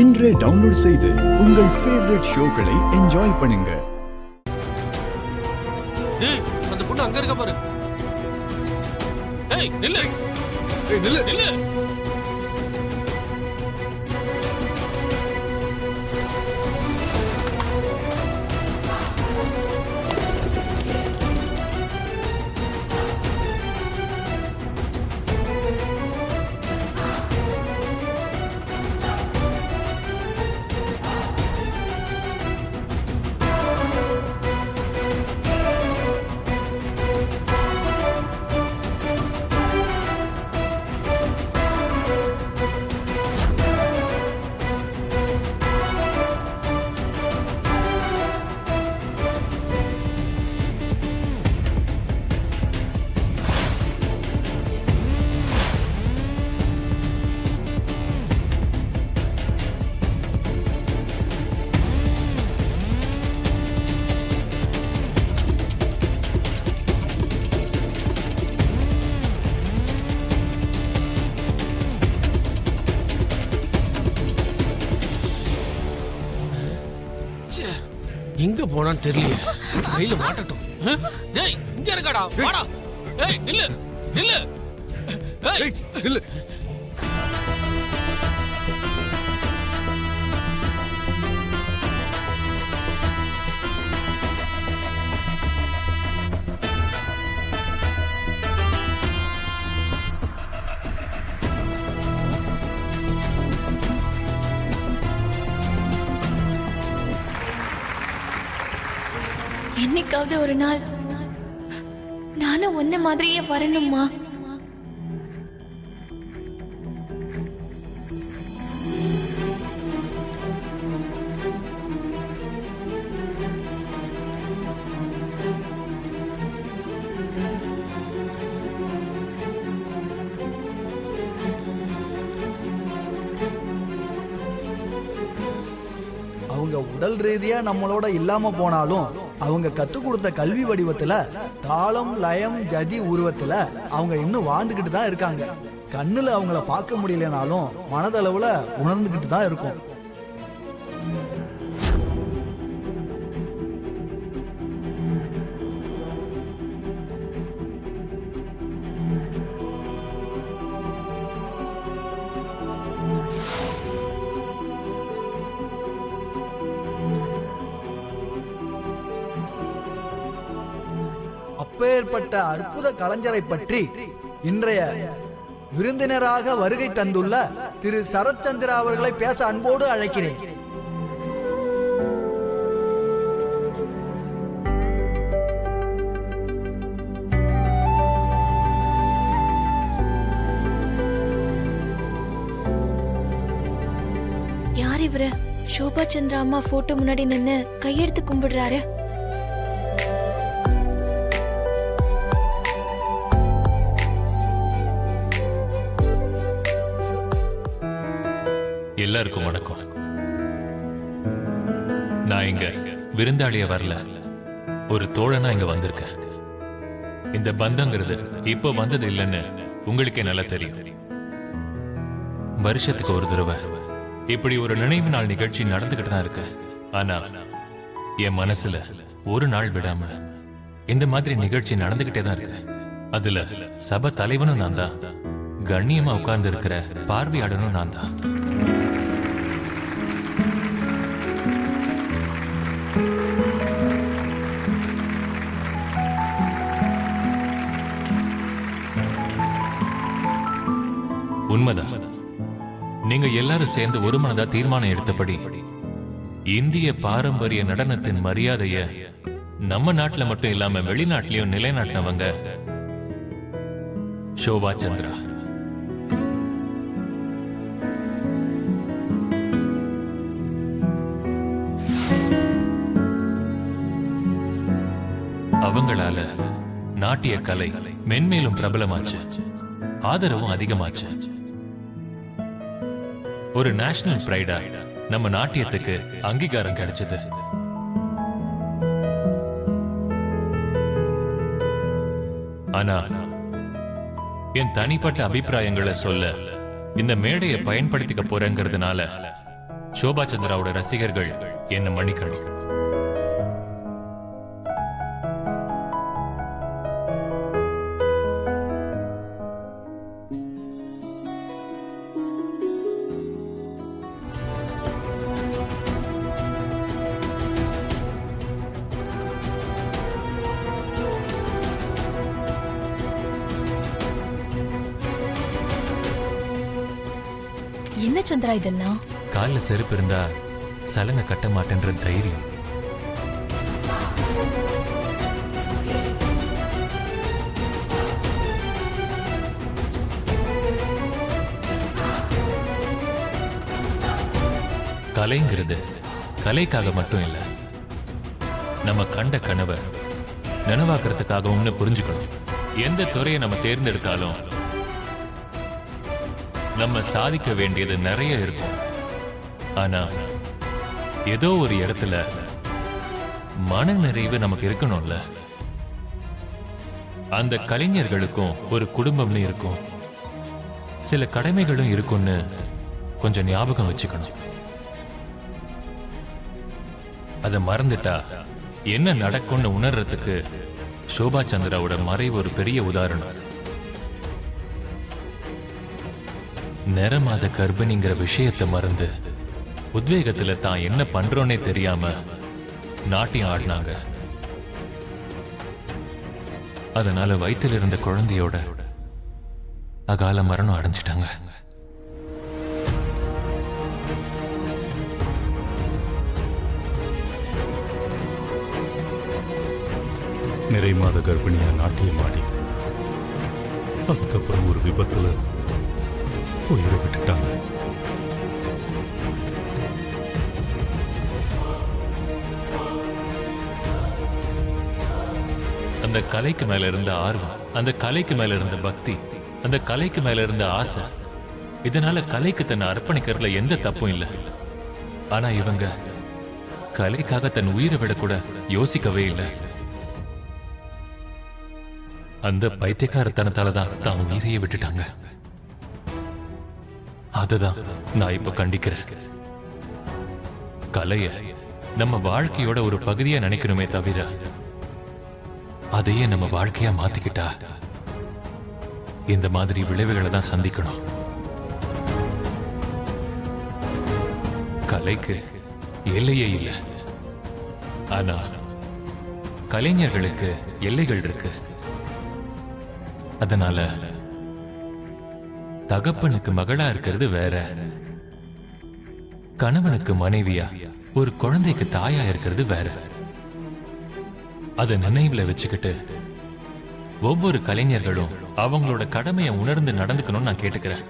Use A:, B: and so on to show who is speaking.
A: இன்றே டவுன்லோட் செய்து உங்கள் ஃபேவரட் ஷோக்களை என்ஜாய் பண்ணுங்க.
B: ஏய் அந்த பொண்ணு அங்க இருக்க பாரு. ஏய் நில்லு.
C: ஏய் நில்லு
B: நில்லு. எங்க போனான்னு தெரியலையே. கையில மாட்டட்டும். ஏய் இங்க இருக்கடா. வாடா. ஏய் நில்லு. நில்லு. ஏய்
C: நில்லு.
D: என்னைக்காவது ஒரு நாள் நானும் உன்ன மாதிரியே வரணுமா?
E: அவங்க உடல் ரீதியா நம்மளோட இல்லாம போனாலும் அவங்க கத்து கொடுத்த கல்வி வடிவத்துல தாளம் லயம் ஜதி உருவத்துல அவங்க இன்னும் வாழ்ந்துகிட்டு தான் இருக்காங்க. கண்ணுல அவங்கள பார்க்க முடியலனாலும் மனதளவுல உணர்ந்துகிட்டு தான் இருக்கும். அப்பேற்பட்ட அற்புத கலைஞரை பற்றி இன்றைய விருந்தினராக வருகை தந்துள்ள திரு சரத்சந்திரா அவர்களை பேச அன்போடு அழைக்கிறேன்.
D: யார் இவரு? சோபா சந்திரா அம்மா போட்டோ முன்னாடி நின்னு கையெடுத்து கும்பிடுறாரு.
F: எல்லாருக்கும் வணக்கம். நான் இங்க விருந்தாளிய வரல, ஒரு தோழனா இங்க வந்திருக்கேன். இந்த பந்தங்கிறது இப்ப வந்தது இல்லைன்னு உங்களுக்கே நல்லா தெரியும். வருஷத்துக்கு ஒரு தடவை இப்படி ஒரு நினைவு நாள் நிகழ்ச்சி நடந்துகிட்டு தான் இருக்கு. ஆனா என் மனசுல ஒரு நாள் விடாம இந்த மாதிரி நிகழ்ச்சி நடந்துகிட்டே தான் இருக்கு. அதுல சபை தலைவனும் நான் தான், கண்ணியமா உட்கார்ந்து இருக்கிற பார்வையாளனும் நான் தான். உண்மைதான். நீங்க எல்லாரும் சேர்ந்து ஒரு மனதா தீர்மானம் எடுத்தபடி இந்திய பாரம்பரிய நடனத்தின் மரியாதைய நம்ம நாட்டுல மட்டும் இல்லாம வெளிநாட்டிலையும் நிலைநாட்டினவங்க சோபா சந்திரா. அவங்களால நாட்டிய கலை மென்மேலும் பிரபலமாச்சு, ஆதரவும் அதிகமாச்சு. ஒரு நேஷனல் பிரைடா நம்ம நாட்டியத்துக்கு அங்கீகாரம் கிடைச்சது. ஆனா என் தனிப்பட்ட அபிப்பிராயங்களை சொல்ல இந்த மேடையை பயன்படுத்திக்க போறேங்கிறதுனால சோபா சந்திராவோட ரசிகர்கள் என்ன மன்னிக்கணும்.
D: என்ன சந்திரா இதெல்லாம்?
F: கால்ல செருப்பு இருந்தா சலங்க கட்ட மாட்டேன்ற தைரியம். கலைங்கிறது கலைக்காக மட்டும் இல்ல, நம்ம கண்ட கனவை நினைவாக்குறதுக்காகவும்னு புரிஞ்சுக்கணும். எந்த துறையை நம்ம தேர்ந்தெடுத்தாலும் நம்ம சாதிக்க வேண்டியது நிறைய இருக்கும். ஆனா ஏதோ ஒரு இடத்துல மன நிறைவு நமக்கு இருக்கணும்ல. அந்த கலைஞர்களுக்கும் ஒரு குடும்பம்னு இருக்கும், சில கடமைகளும் இருக்கும்னு கொஞ்சம் ஞாபகம் வச்சுக்கணும். அதை மறந்துட்டா என்ன நடக்கும்னு உணர்றதுக்கு சோபா சந்திராவோட மறைவு ஒரு பெரிய உதாரணம். நிறமாத கர்ப்பிணிங்கிற விஷயத்தை மறந்து உத்வேகத்துல தான் என்ன பண்றோன்னே தெரியாம நாட்டியம் ஆடினாங்க. அதனால வயிற்றில் இருந்த குழந்தையோட அகால மரணம் அடைஞ்சிட்டாங்க.
C: நிறை மாத கர்ப்பிணியா நாட்டியமாடி அதுக்கப்புறம் ஒரு விபத்துல உயிரை விட்டுட்டாங்க.
F: அந்த கலைக்கு மேல இருந்த ஆர்வம், அந்த கலைக்கு மேல இருந்த பக்தி, அந்த கலைக்கு மேல இருந்த ஆசை, இதனால கலைக்கு தன்னை அர்ப்பணிக்கிறதுல எந்த தப்பும் இல்லை. ஆனா இவங்க கலைக்காக தன் உயிரை விட கூட யோசிக்கவே இல்லை. அந்த பைத்தியக்காரத்தனத்தாலதான் தான் உயிரையே விட்டுட்டாங்க. அதுதான் நான் இப்ப கண்டிக்கிறேன். கலைய நம்ம வாழ்க்கையோட ஒரு பகுதியா நினைக்கணுமே தவிர அதையே நம்ம வாழ்க்கையா மாத்திக்கிட்டா இந்த மாதிரி விளைவுகளை தான் சந்திக்கணும். கலைக்கு எல்லையே இல்லை, ஆனா கலைஞர்களுக்கு எல்லைகள் இருக்கு. அதனால தகப்பனுக்கு மகளா இருக்கிறது வேற, கணவனுக்கு மனைவியா, ஒரு குழந்தைக்கு தாயா இருக்கிறது வேற. அதை நினைவுல வச்சுக்கிட்டு ஒவ்வொரு கலைஞர்களும் அவங்களோட கடமையை உணர்ந்து நடந்துக்கணும்னு நான் கேட்டுக்கிறேன்.